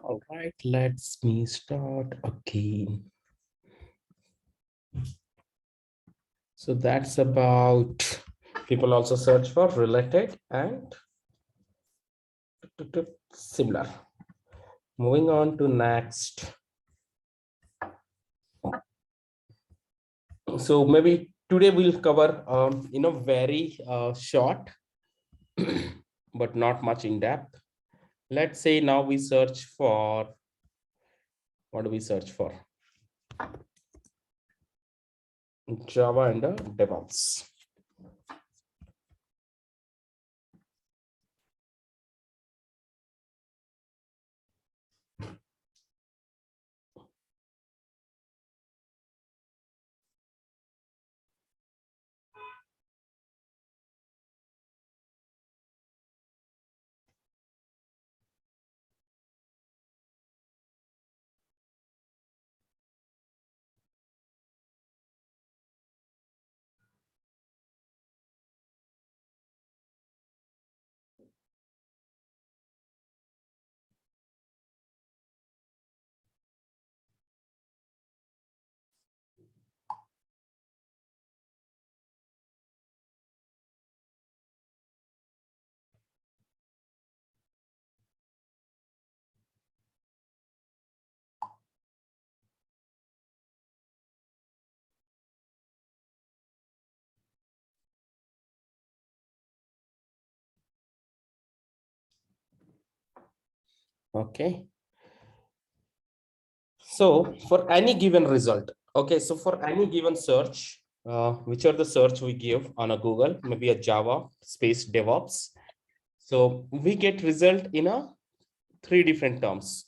All right, let's me start again. So that's about people also search for related and similar. Moving on to next. So maybe today we'll cover very short but not much in depth. Let's say now we search for, what do we search for? Java and DevOps. Okay. So for any given result, okay, so for any given search, which are the search we give on a Google, maybe a Java space DevOps. So we get result in a three different terms.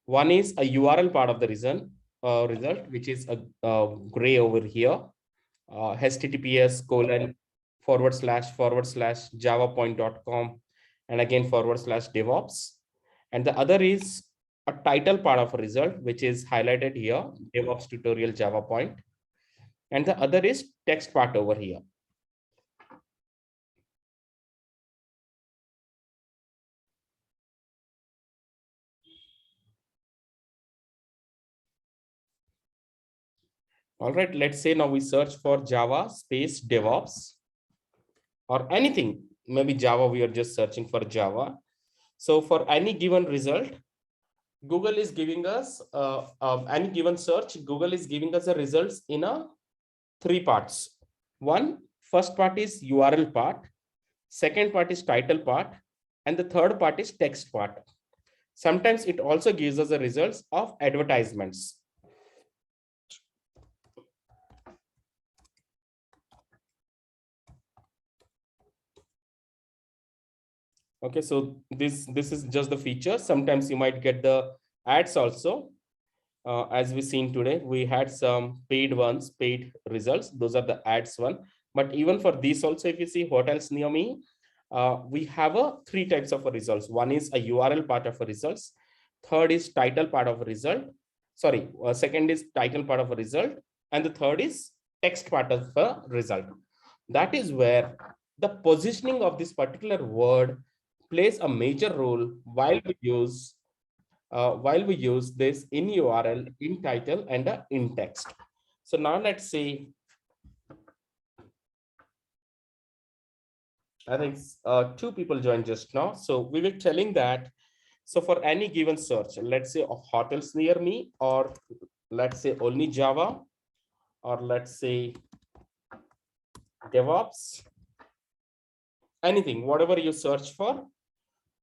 One is a URL part of the result, which is a gray over here, https:// javapoint.com and again / DevOps. And the other is a title part of a result, which is highlighted here, DevOps tutorial Java point. And the other is text part over here. All right, let's say now we search for Java space DevOps or anything, maybe Java, we are just searching for Java. So for any given result, Google is giving us any given search, Google is giving us the results in a three parts. First part is URL part, second part is title part, and the third part is text part. Sometimes it also gives us the results of advertisements. Okay, so this is just the feature. Sometimes you might get the ads also. As we seen today, we had some paid ones, paid results. Those are the ads one. But even for these also, if you see hotels near me, we have three types of results. One is a URL part of a results. Third is title part of a result. Sorry, second is title part of a result. And the third is text part of a result. That is where the positioning of this particular word plays a major role while we use this in URL, in title, and in text. So now let's see. I think two people joined just now. So we were telling that. So for any given search, let's say of hotels near me, or let's say only Java, or let's say DevOps, anything, whatever you search for,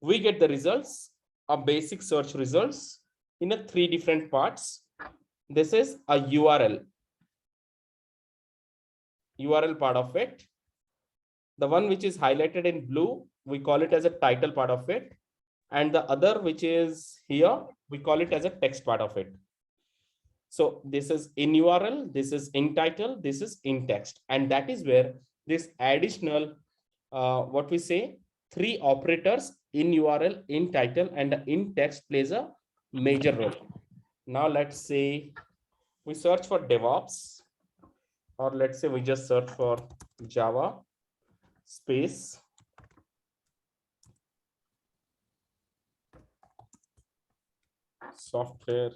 we get the results, a basic search results in a three different parts. This is a URL part of it. The one which is highlighted in blue, we call it as a title part of it. And the other which is here, we call it as a text part of it. So this is in URL, this is in title, this is in text. And that is where this additional, what we say, three operators in URL, in title, and in text plays a major role. Now let's say we search for DevOps, or let's say we just search for Java space software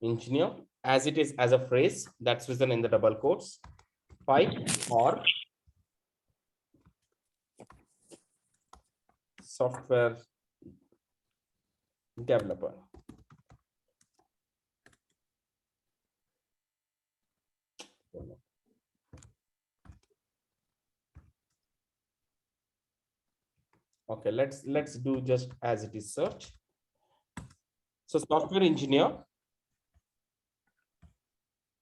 engineer, as it is as a phrase that's written in the double quotes, pipe or software developer. Okay, let's do just as it is search. So software engineer,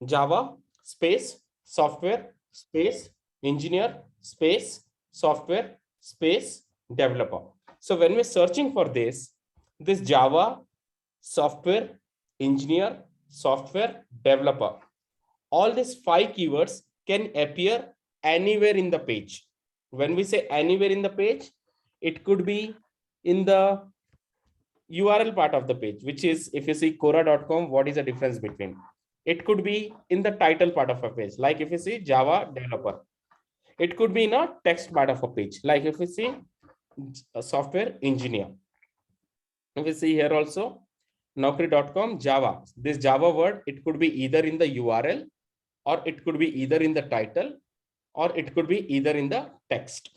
Java space software space engineer space software space developer. So when we're searching for this Java software engineer software developer, all these 5 keywords can appear anywhere in the page. When we say anywhere in the page, it could be in the URL part of the page, which is if you see Quora.com, what is the difference between? It could be in the title part of a page, like if you see Java developer. It could be in a text part of a page, like if you see a software engineer. If you see here also, Naukri.com Java. This Java word, it could be either in the URL, or it could be either in the title, or it could be either in the text.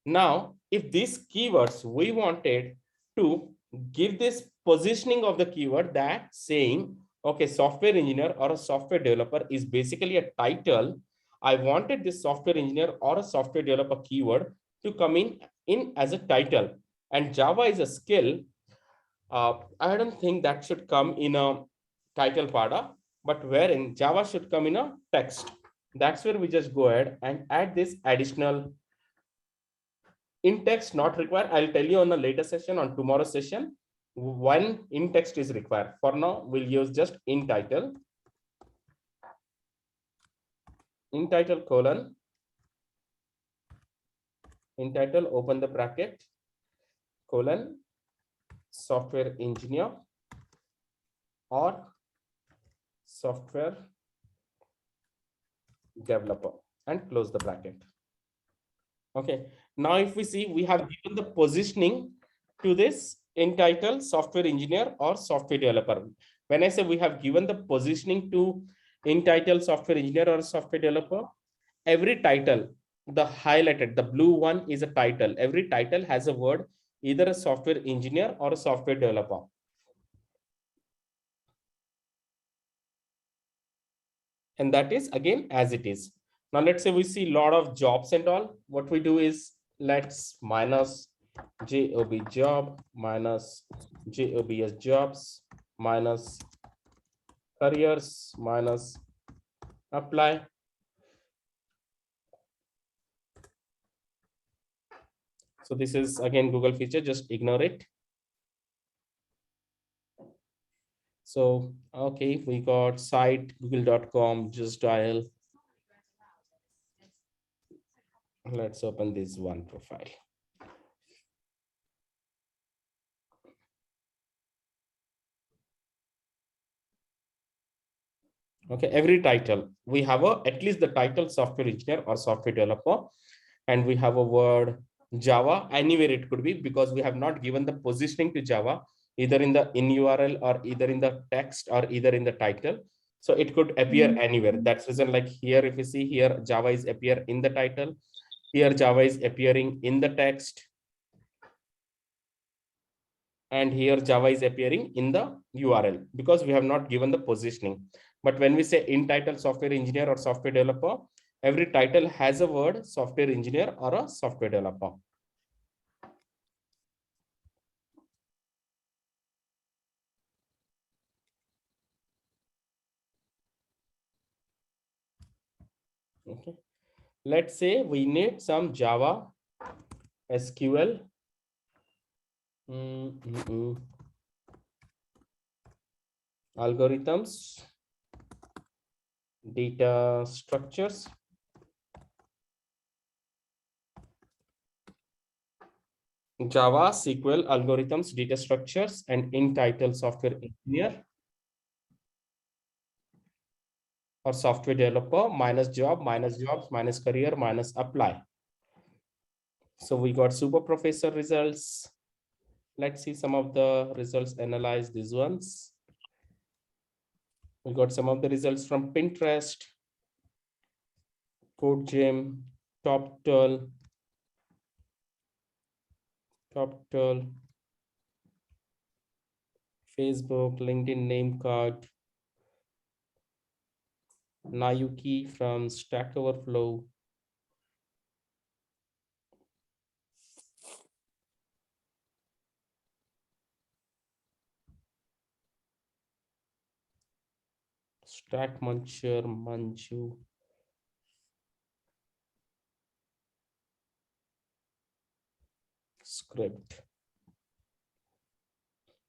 Now, if these keywords we wanted to give this positioning of the keyword, that saying, okay, software engineer or a software developer is basically a title. I wanted this software engineer or a software developer keyword to come in as a title, and Java is a skill. I don't think that should come in a title pada, but wherein Java should come in a text. That's where we just go ahead and add this additional in text not required. I'll tell you on a later session, on tomorrow's session, when in text is required. For now, we'll use just in title colon, in title, open the bracket, colon, software engineer or software developer, and close the bracket. Okay, now if we see, we have given the positioning to this in title software engineer or software developer. When I say we have given the positioning to in title software engineer or software developer, every title, the highlighted, the blue one is a title. Every title has a word, either a software engineer or a software developer. And that is again as it is. Now let's say we see a lot of jobs and all. What we do is let's minus job job minus jobs jobs minus careers minus apply. So this is again Google feature, just ignore it. So, okay, we got site google.com, just dial. Let's open this one profile. Okay, every title, we have at least the title software engineer or software developer, and we have a word Java, anywhere it could be, because we have not given the positioning to Java, either in the in URL or either in the text or either in the title. So it could appear anywhere. That's reason, like here, if you see here, Java is appear in the title. Here, Java is appearing in the text. And here Java is appearing in the URL because we have not given the positioning. But when we say in title software engineer or software developer, every title has a word software engineer or a software developer. Okay. Let's say we need some Java SQL. Algorithms, data structures, Java, SQL, algorithms, data structures, and in title software engineer or software developer minus job, minus jobs, minus career, minus apply. So we got super professor results. Let's see some of the results, analyze these ones. We got some of the results from Pinterest, CodeGem, TopTal, Facebook, LinkedIn name card, Nayuki from Stack Overflow, Stack Muncher, Manju, Script,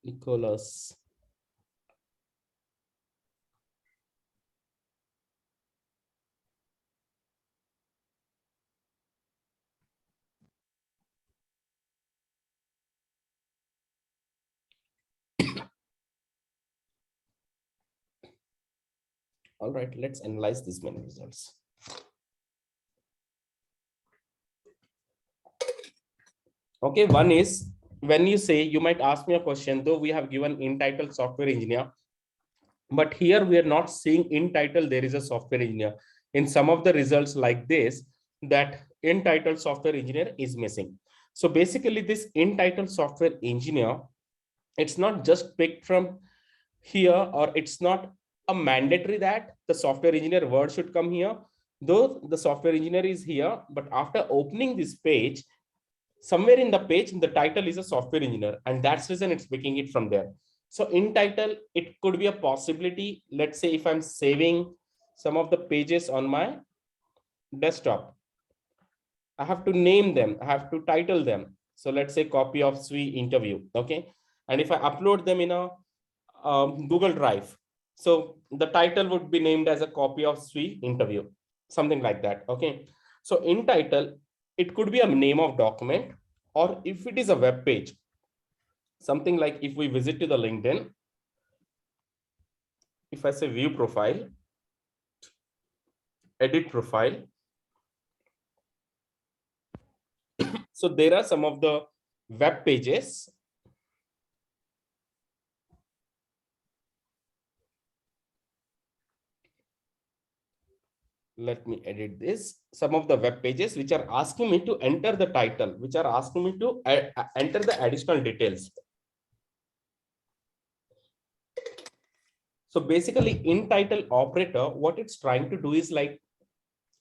Nicholas. All right, let's analyze these many results. Okay, one is when you say, you might ask me a question, though we have given in title software engineer, but here we are not seeing in title there is a software engineer. In some of the results like this, that in title software engineer is missing. So basically this in title software engineer, it's not just picked from here, or it's not a mandatory that the software engineer word should come here, though the software engineer is here, but after opening this page, somewhere in the page, the title is a software engineer, and that's the reason it's picking it from there. So in title, it could be a possibility. Let's say if I'm saving some of the pages on my desktop, I have to name them, I have to title them. So let's say copy of SWE interview. Okay. And if I upload them in a Google Drive, so the title would be named as a copy of SWE interview, something like that. Okay. So in title, it could be a name of document, or if it is a web page, something like if we visit to the LinkedIn, if I say view profile, edit profile, so there are some of the web pages. Let me edit this. Some of the web pages which are asking me to enter the title, which are asking me to enter the additional details. So basically in title operator, what it's trying to do is like,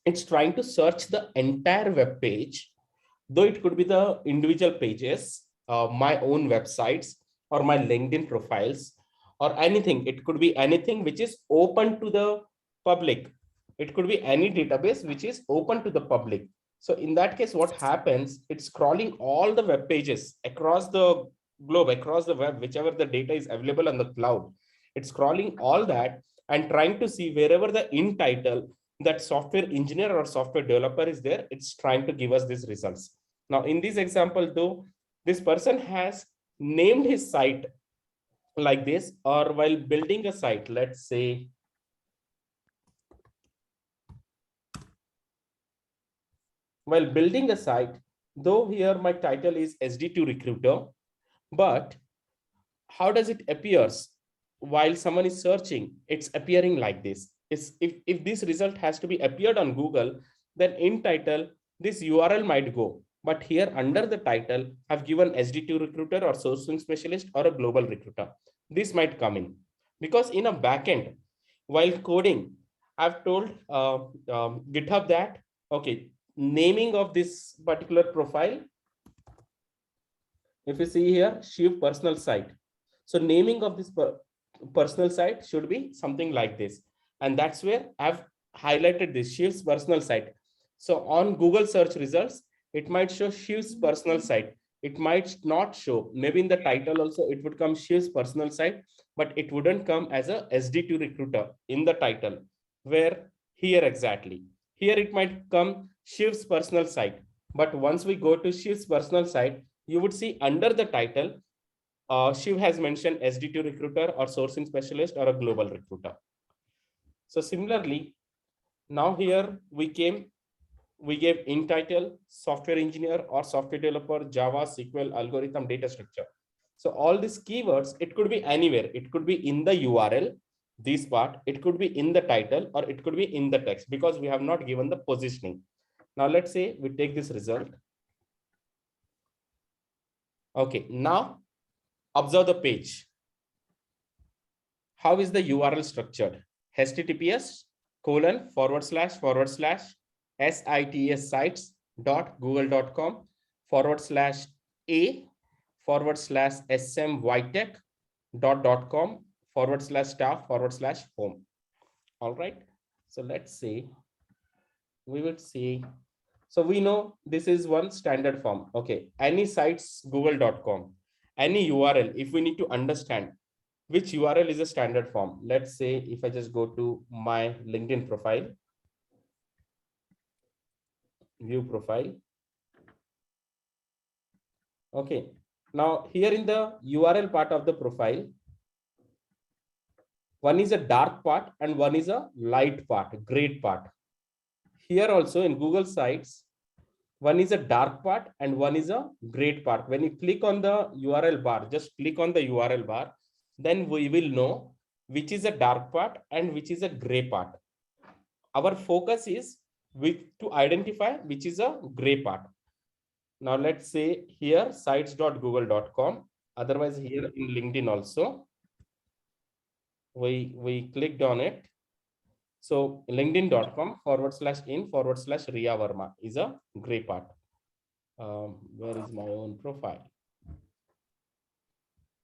it's trying to search the entire web page, though it could be the individual pages, my own websites, or my LinkedIn profiles, or anything. It could be anything which is open to the public. It could be any database which is open to the public. So in that case, what happens, it's crawling all the web pages across the globe, across the web, whichever the data is available on the cloud. It's crawling all that and trying to see wherever the in title that software engineer or software developer is there, it's trying to give us these results. Now, in this example, though, this person has named his site like this, or while building a site, let's say, while building a site, though here my title is SD2 recruiter, but how does it appears while someone is searching? It's appearing like this. It's, if this result has to be appeared on Google, then in title, this URL might go. But here under the title, I've given SD2 recruiter or sourcing specialist or a global recruiter. This might come in because in a backend, while coding, I've told GitHub that, okay, naming of this particular profile, if you see here, Shiv personal site. So naming of this personal site should be something like this. And that's where I've highlighted this Shiv's personal site. So on Google search results, it might show Shiv's personal site. It might not show. Maybe in the title also, it would come Shiv's personal site, but it wouldn't come as a SD2 recruiter in the title. Where here exactly. Here it might come Shiv's personal site. But once we go to Shiv's personal site, you would see under the title, Shiv has mentioned SD2 recruiter or sourcing specialist or a global recruiter. So similarly, now here we gave in title software engineer or software developer, Java, SQL, algorithm, data structure. So all these keywords, it could be anywhere. It could be in the URL, this part, it could be in the title, or it could be in the text, because we have not given the positioning. Now let's say we take this result. Okay, now observe the page. How is the URL structured? https:// sites.google.com/a/smytech.com/staff/home. All right. So let's see. We would see. So we know this is one standard form. Okay. Any sites google.com, any URL, if we need to understand which URL is a standard form. Let's say if I just go to my LinkedIn profile, view profile. Okay. Now here in the URL part of the profile, one is a dark part and one is a light part, gray part. Here also in Google Sites, one is a dark part and one is a gray part. When you click on the URL bar, just click on the URL bar, then we will know which is a dark part and which is a gray part. Our focus is to identify which is a gray part. Now let's say here sites.google.com. Otherwise here in LinkedIn also, we clicked on it. So linkedin.com/in/Riya Verma is a gray part. Where is my own profile?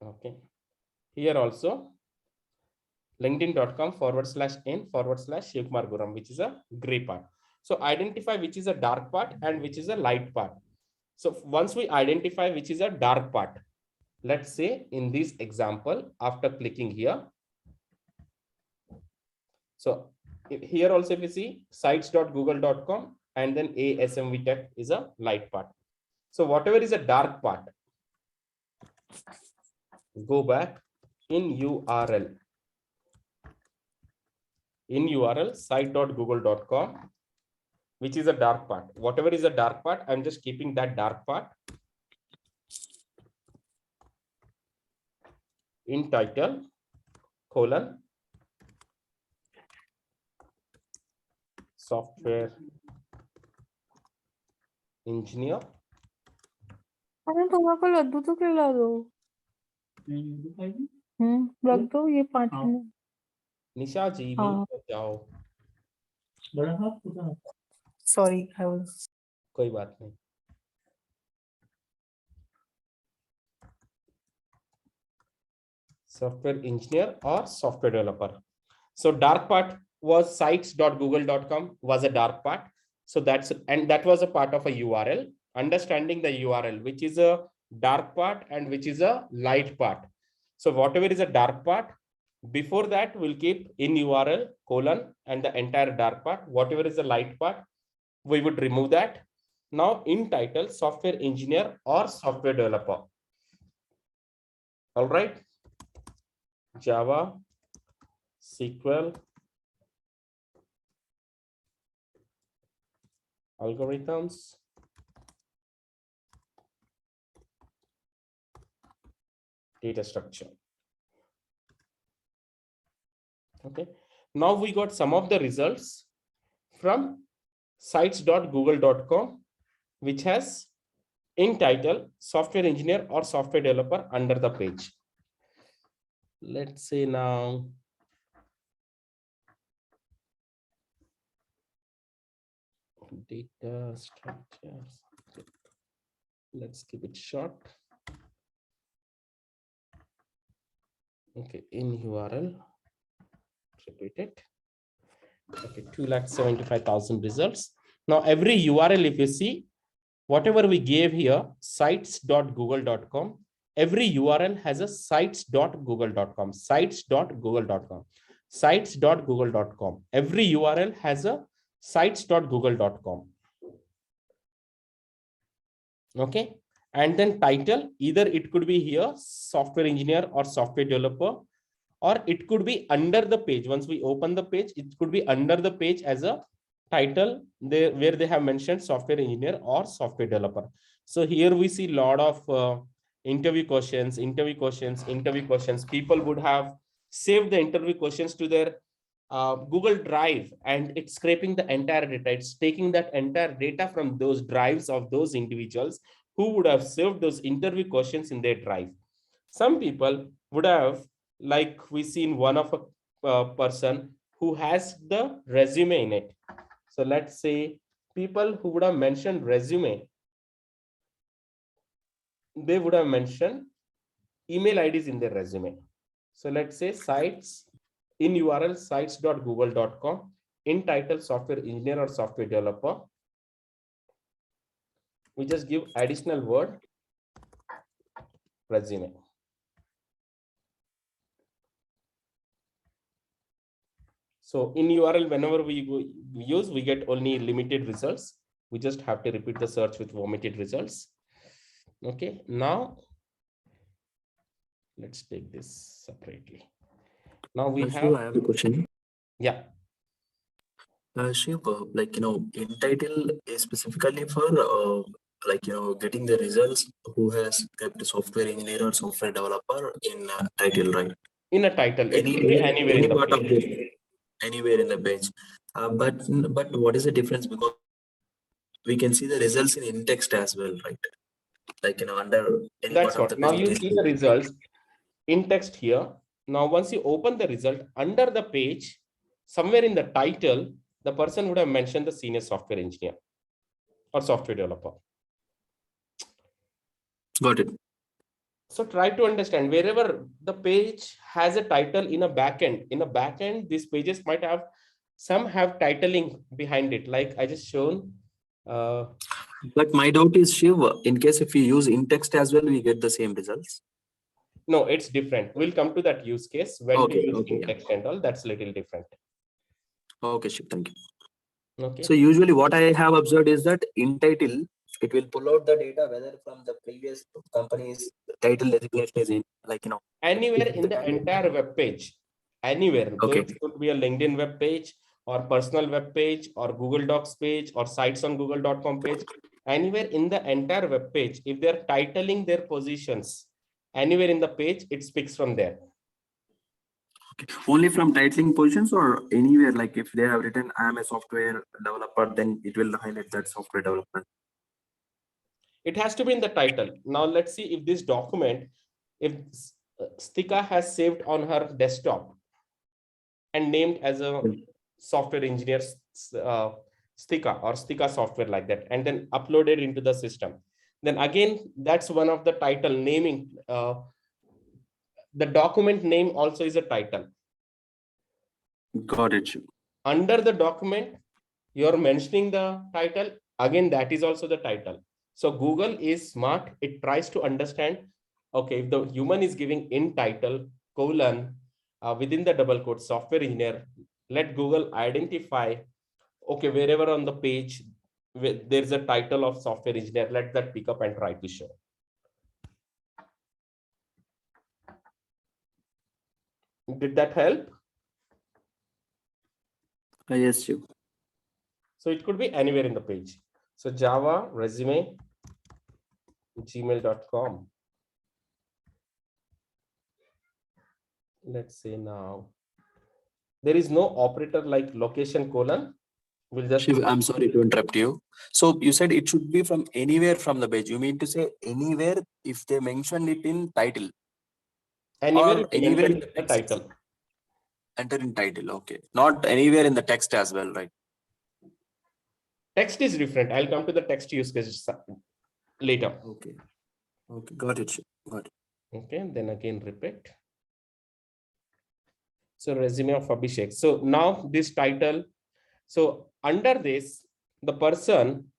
Okay. Here also linkedin.com/in/Shivkumar Guram, which is a gray part. So identify which is a dark part and which is a light part. So once we identify which is a dark part, let's say in this example, after clicking here. So here also if you see sites.google.com and then ASMVTech is a light part. So whatever is a dark part, go back in URL. In URL site.google.com, which is a dark part. Whatever is a dark part, I'm just keeping that dark part in title, colon, software engineer. तुम्हारे को लड्डू तो खिला दो। रख दो ये 5 minute. निशा जी जाओ। Sorry I was कोई बात नहीं। Software engineer or software developer. So dark part was sites.google.com was a dark part. So that was a part of a URL. Understanding the URL, which is a dark part and which is a light part. So whatever is a dark part, before that we'll keep in URL colon and the entire dark part. Whatever is the light part, we would remove that. Now in title, software engineer or software developer. All right. Java, SQL, algorithms, data structure. Okay. Now we got some of the results from sites.google.com, which has in title software engineer or software developer under the page. Let's say now data structures. Let's keep it short. Okay, in URL, repeat it. Okay, 2,75,000 results. Now every URL, if you see, whatever we gave here, sites.google.com, every URL has a sites.google.com, sites.google.com, sites.google.com. Every URL has a sites.google.com. Okay. And then title, either it could be here, software engineer or software developer, or it could be under the page. Once we open the page, it could be under the page as a title there where they have mentioned software engineer or software developer. So here we see a lot of interview questions, interview questions, interview questions. People would have saved the interview questions to their Google Drive, and it's scraping the entire data. It's taking that entire data from those drives of those individuals who would have saved those interview questions in their drive. Some people would have, like we seen one of a person who has the resume in it. So let's say people who would have mentioned resume, they would have mentioned email IDs in their resume. So let's say sites in URL sites.google.com, in title software engineer or software developer. We just give additional word resume. So in URL, whenever we use, we get only limited results. We just have to repeat the search with vomited results. Okay, now let's take this separately. Now we have. I have a question. Yeah. Shiv, in title is specifically for getting the results who has kept a software engineer or software developer in title, right? In a title, it could be anywhere in the part page. of the, anywhere in the page. But what is the difference? Because we can see the results in text as well, right? Under any That's part of what. the Now page. you see the results in text here. Now, once you open the result under the page, somewhere in the title, the person would have mentioned the senior software engineer or software developer. Got it. So try to understand wherever the page has a title in a backend, these pages might have some have titling behind it, like I just shown. But my doubt is, Shiv, in case if we use in text as well, we get the same results. No, it's different. We'll come to that use case when we use in text and all. That's a little different. Okay, Shiv, thank you. Okay. So usually what I have observed is that in title, it will pull out the data whether from the previous company's title designation is in, anywhere in the entire web page, anywhere. Okay. It could be a LinkedIn web page or personal web page or Google Docs page or sites on google.com page, anywhere in the entire web page. If they're titling their positions anywhere in the page, it speaks from there. Okay. Only from titling positions or anywhere, like if they have written I am a software developer, then it will highlight that software development. It has to be in the title. Now let's see if this document, if Stika has saved on her desktop and named as a software engineer Stika or Stika software like that, and then uploaded into the system. Then again, that's one of the title naming. The document name also is a title. Got it. Under the document, you're mentioning the title. Again, that is also the title. So Google is smart. It tries to understand, okay, if the human is giving in title, colon, within the double quote, software engineer, let Google identify, okay, wherever on the page, there's a title of software engineer, let that pick up and try to show. Did that help? Yes, Shiv. So it could be anywhere in the page. So Java resume, gmail.com. Let's say now, there is no operator like location colon. We'll just. Shiv, I'm sorry to interrupt you. So you said it should be from anywhere from the page. You mean to say anywhere if they mentioned it in title? Anywhere, anywhere in the title. Enter in title, okay. Not anywhere in the text as well, right? Text is different. I'll come to the text use case later. Okay. Okay, got it. Got it. Okay, then again repeat. So resume of Abhishek. So now this title. So under this, the person